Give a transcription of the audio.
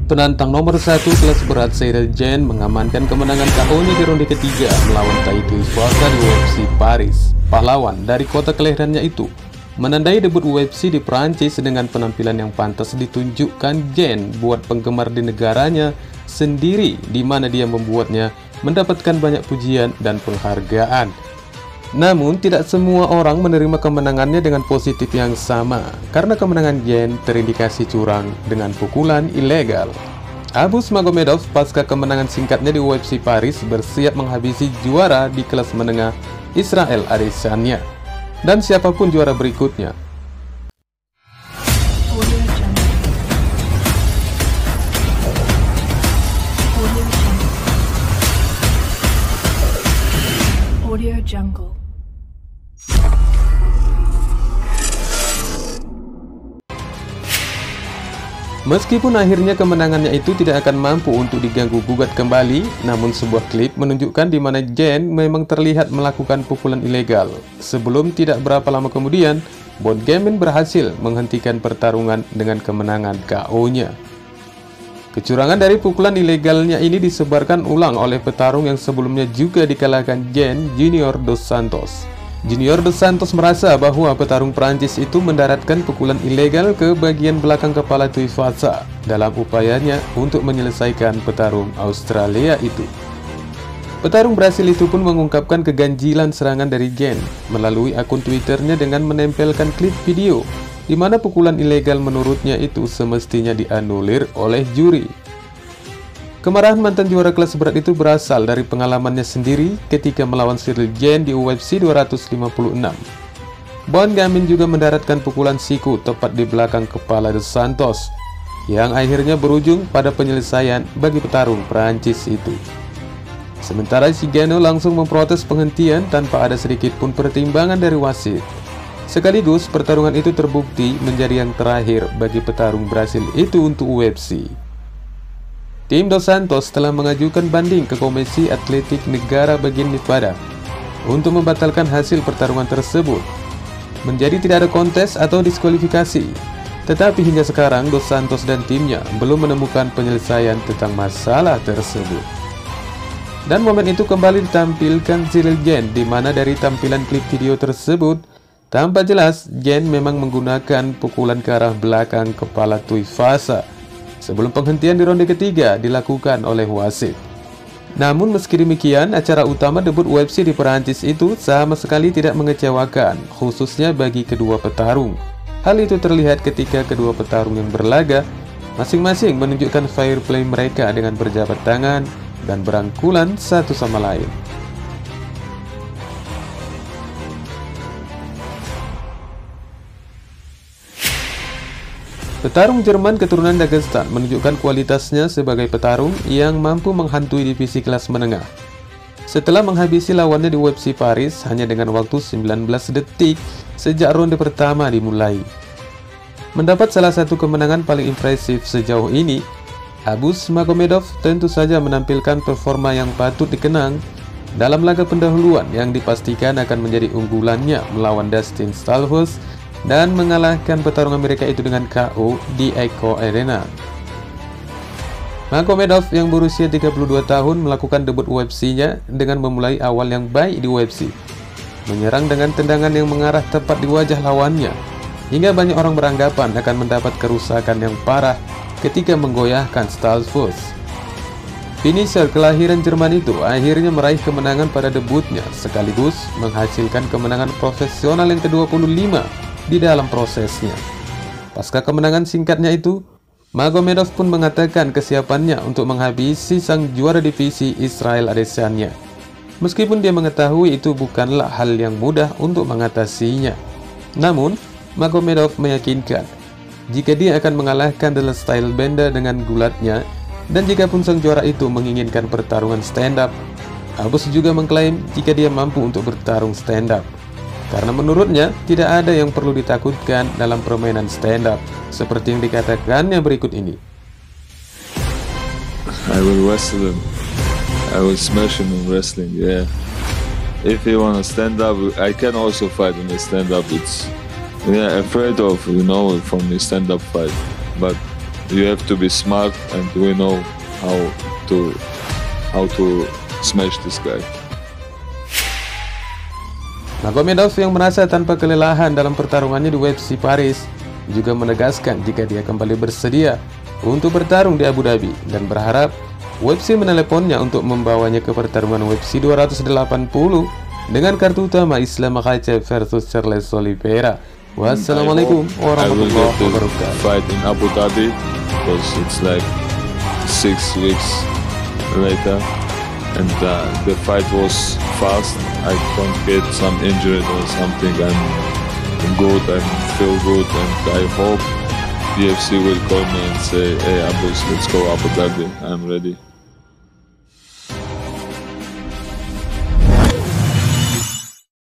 Penantang nomor 1 kelas berat Cyril Gane mengamankan kemenangan KO-nya di ronde ketiga melawan Tai Tuivasa di UFC Paris. Pahlawan dari kota kelahirannya itu menandai debut UFC di Prancis dengan penampilan yang pantas ditunjukkan Gane buat penggemar di negaranya sendiri, di mana dia membuatnya mendapatkan banyak pujian dan penghargaan. Namun, tidak semua orang menerima kemenangannya dengan positif yang sama, karena kemenangan Gane terindikasi curang dengan pukulan ilegal. Abus Magomedov pasca kemenangan singkatnya di UFC Paris bersiap menghabisi juara di kelas menengah Israel Adesanya, dan siapapun juara berikutnya. Audio Jungle. Meskipun akhirnya kemenangannya itu tidak akan mampu untuk diganggu-gugat kembali, namun sebuah klip menunjukkan di mana Gane memang terlihat melakukan pukulan ilegal. Sebelum tidak berapa lama kemudian, Bon Gamin berhasil menghentikan pertarungan dengan kemenangan KO-nya. Kecurangan dari pukulan ilegalnya ini disebarkan ulang oleh petarung yang sebelumnya juga dikalahkan Gane, Junior Dos Santos. Junior Dos Santos merasa bahwa petarung Prancis itu mendaratkan pukulan ilegal ke bagian belakang kepala Tuivasa dalam upayanya untuk menyelesaikan petarung Australia itu. Petarung Brasil itu pun mengungkapkan keganjilan serangan dari Gane melalui akun Twitternya dengan menempelkan klip video di mana pukulan ilegal menurutnya itu semestinya dianulir oleh juri. Kemarahan mantan juara kelas berat itu berasal dari pengalamannya sendiri ketika melawan Cyril Gane di UFC 256. Bon Gamin juga mendaratkan pukulan siku tepat di belakang kepala Dos Santos, yang akhirnya berujung pada penyelesaian bagi petarung Prancis itu. Sementara si Gane langsung memprotes penghentian tanpa ada sedikit pun pertimbangan dari wasit. Sekaligus pertarungan itu terbukti menjadi yang terakhir bagi petarung Brasil itu untuk UFC. Tim Dos Santos telah mengajukan banding ke Komisi Atletik Negara bagian Nevada untuk membatalkan hasil pertarungan tersebut, menjadi tidak ada kontes atau diskualifikasi. Tetapi hingga sekarang Dos Santos dan timnya belum menemukan penyelesaian tentang masalah tersebut. Dan momen itu kembali ditampilkan Cyril Gane, di mana dari tampilan klip video tersebut tampak jelas Gane memang menggunakan pukulan ke arah belakang kepala Tuivasa sebelum penghentian di ronde ketiga dilakukan oleh wasit. Namun meski demikian, acara utama debut UFC di Perancis itu sama sekali tidak mengecewakan, khususnya bagi kedua petarung. Hal itu terlihat ketika kedua petarung yang berlaga masing-masing menunjukkan fair play mereka dengan berjabat tangan dan berangkulan satu sama lain. Petarung Jerman keturunan Dagestan menunjukkan kualitasnya sebagai petarung yang mampu menghantui divisi kelas menengah. Setelah menghabisi lawannya di UFC Paris hanya dengan waktu 19 detik sejak ronde pertama dimulai. Mendapat salah satu kemenangan paling impresif sejauh ini, Abus Magomedov tentu saja menampilkan performa yang patut dikenang dalam laga pendahuluan yang dipastikan akan menjadi unggulannya melawan Dustin Stoltzfus dan mengalahkan petarung Amerika itu dengan KO di Echo Arena. Magomedov yang berusia 32 tahun melakukan debut UFC-nya dengan memulai awal yang baik di UFC, menyerang dengan tendangan yang mengarah tepat di wajah lawannya, hingga banyak orang beranggapan akan mendapat kerusakan yang parah ketika menggoyahkan Stoltzfus. Finisher kelahiran Jerman itu akhirnya meraih kemenangan pada debutnya, sekaligus menghasilkan kemenangan profesional yang ke-25 di dalam prosesnya. Pasca kemenangan singkatnya itu, Magomedov pun mengatakan kesiapannya untuk menghabisi sang juara divisi Israel Adesanya. Meskipun dia mengetahui itu bukanlah hal yang mudah untuk mengatasinya. Namun, Magomedov meyakinkan jika dia akan mengalahkan The Stylebender dengan gulatnya, dan jika pun sang juara itu menginginkan pertarungan stand up, Abus juga mengklaim jika dia mampu untuk bertarung stand up. Karena menurutnya, tidak ada yang perlu ditakutkan dalam permainan stand-up, seperti yang dikatakannya berikut ini. I will wrestle him. I will smash him in wrestling, yeah. If he wanna stand up, I can also fight in the stand-up. It's afraid of, from the stand-up fight. But you have to be smart, and we know how to smash this guy. Magomedov yang merasa tanpa kelelahan dalam pertarungannya di UFC Paris juga menegaskan jika dia kembali bersedia untuk bertarung di Abu Dhabi dan berharap UFC meneleponnya untuk membawanya ke pertarungan UFC 280 dengan kartu utama Islam Makhachev versus Charles Oliveira. Wassalamualaikum warahmatullahi wabarakatuh. Fight in Abu Dhabi because it's like 6 weeks later, and the fight was fast. I don't get some injury or something. I'm good. I feel good, and I hope UFC will call me and say, "Hey, Abus, let's go Abu Dhabi. I'm ready."